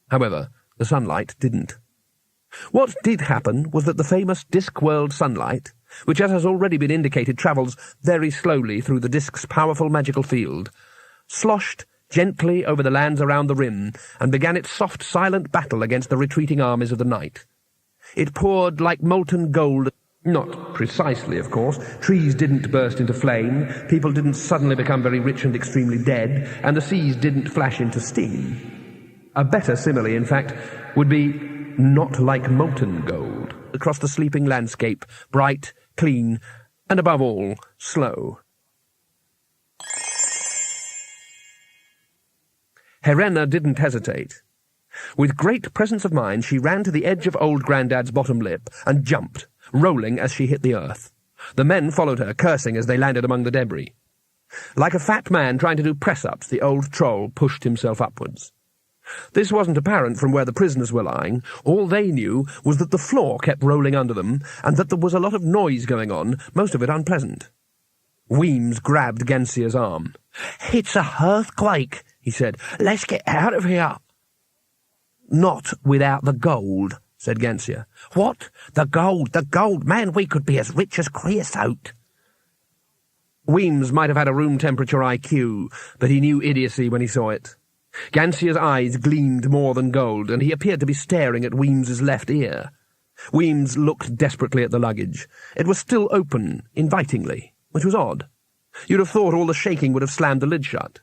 However, the sunlight didn't. What did happen was that the famous disk-whirled sunlight, which as has already been indicated travels very slowly through the disk's powerful magical field, sloshed gently over the lands around the rim and began its soft, silent battle against the retreating armies of the night. It poured like molten gold. Not precisely, of course. Trees didn't burst into flame, people didn't suddenly become very rich and extremely dead, and the seas didn't flash into steam. A better simile, in fact, would be not like molten gold, across the sleeping landscape, bright, clean, and above all, slow. Helena didn't hesitate. With great presence of mind, she ran to the edge of old Grandad's bottom lip and jumped, rolling as she hit the earth. The men followed her, cursing as they landed among the debris. Like a fat man trying to do press-ups, the old troll pushed himself upwards. This wasn't apparent from where the prisoners were lying. All they knew was that the floor kept rolling under them, and that there was a lot of noise going on, most of it unpleasant. Weems grabbed Gansia's arm. "It's a earthquake," he said. "Let's get out of here." "Not without the gold," said Gansia. "What? The gold, the gold! Man, we could be as rich as creosote." Weems might have had a room-temperature IQ, but he knew idiocy when he saw it. Gansia's eyes gleamed more than gold, and he appeared to be staring at Weems's left ear. Weems looked desperately at the luggage. It was still open, invitingly, which was odd. You'd have thought all the shaking would have slammed the lid shut.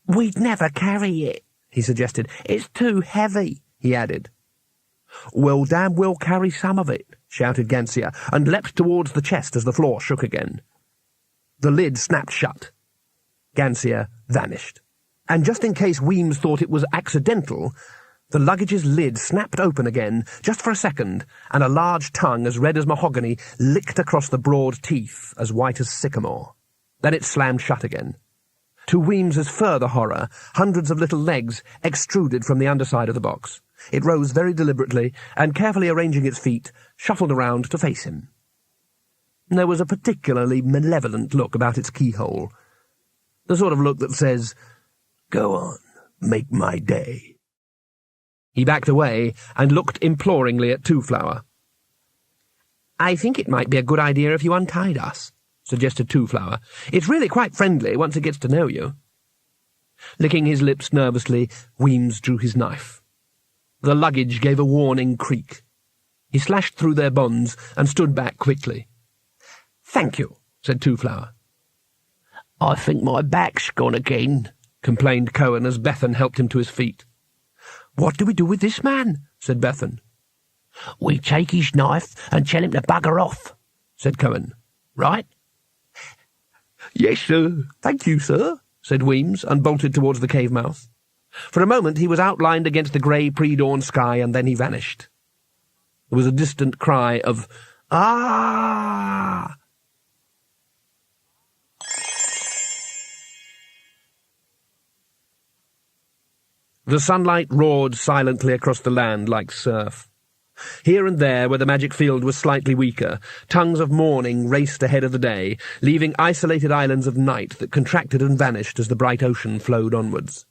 "We'd never carry it," he suggested. "It's too heavy," he added. "Well, damn well carry some of it," shouted Gansia, and leapt towards the chest as the floor shook again. The lid snapped shut. Gansia vanished. And just in case Weems thought it was accidental, the luggage's lid snapped open again, just for a second, and a large tongue as red as mahogany licked across the broad teeth as white as sycamore. Then it slammed shut again. To Weems's further horror, hundreds of little legs extruded from the underside of the box. It rose very deliberately, and carefully arranging its feet, shuffled around to face him. There was a particularly malevolent look about its keyhole. The sort of look that says, "Go on, make my day." He backed away and looked imploringly at Two-Flower. "I think it might be a good idea if you untied us," suggested Two-Flower. "It's really quite friendly once it gets to know you." Licking his lips nervously, Weems drew his knife. The luggage gave a warning creak. He slashed through their bonds and stood back quickly. "Thank you," said Two-Flower. "I think my back's gone again," complained Cohen as Bethan helped him to his feet. "What do we do with this man?" said Bethan. "We take his knife and tell him to bugger off," said Cohen. "Right?" "Yes, sir. Thank you, sir," said Weems, and bolted towards the cave mouth. For a moment he was outlined against the grey pre-dawn sky, and then he vanished. There was a distant cry of, "Ah!" The sunlight roared silently across the land like surf. Here and there, where the magic field was slightly weaker, tongues of morning raced ahead of the day, leaving isolated islands of night that contracted and vanished as the bright ocean flowed onwards.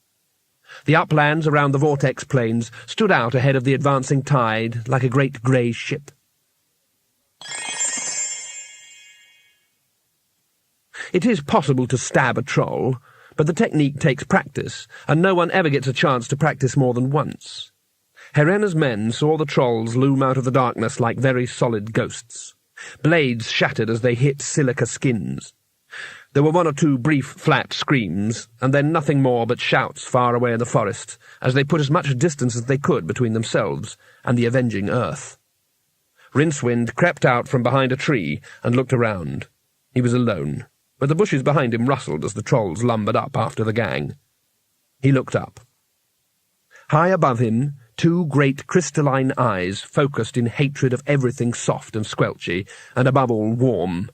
The uplands around the vortex plains stood out ahead of the advancing tide like a great grey ship. It is possible to stab a troll, but the technique takes practice, and no one ever gets a chance to practice more than once. Herena's men saw the trolls loom out of the darkness like very solid ghosts. Blades shattered as they hit silica skins. There were one or two brief, flat screams, and then nothing more but shouts far away in the forest, as they put as much distance as they could between themselves and the avenging earth. Rincewind crept out from behind a tree and looked around. He was alone, but the bushes behind him rustled as the trolls lumbered up after the gang. He looked up. High above him, two great crystalline eyes focused in hatred of everything soft and squelchy, and above all warm.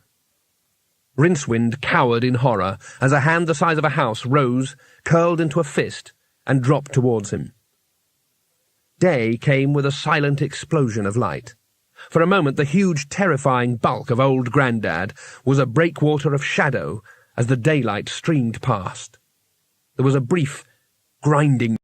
Rincewind cowered in horror as a hand the size of a house rose, curled into a fist, and dropped towards him. Day came with a silent explosion of light. For a moment the huge, terrifying bulk of old Grandad was a breakwater of shadow as the daylight streamed past. There was a brief, grinding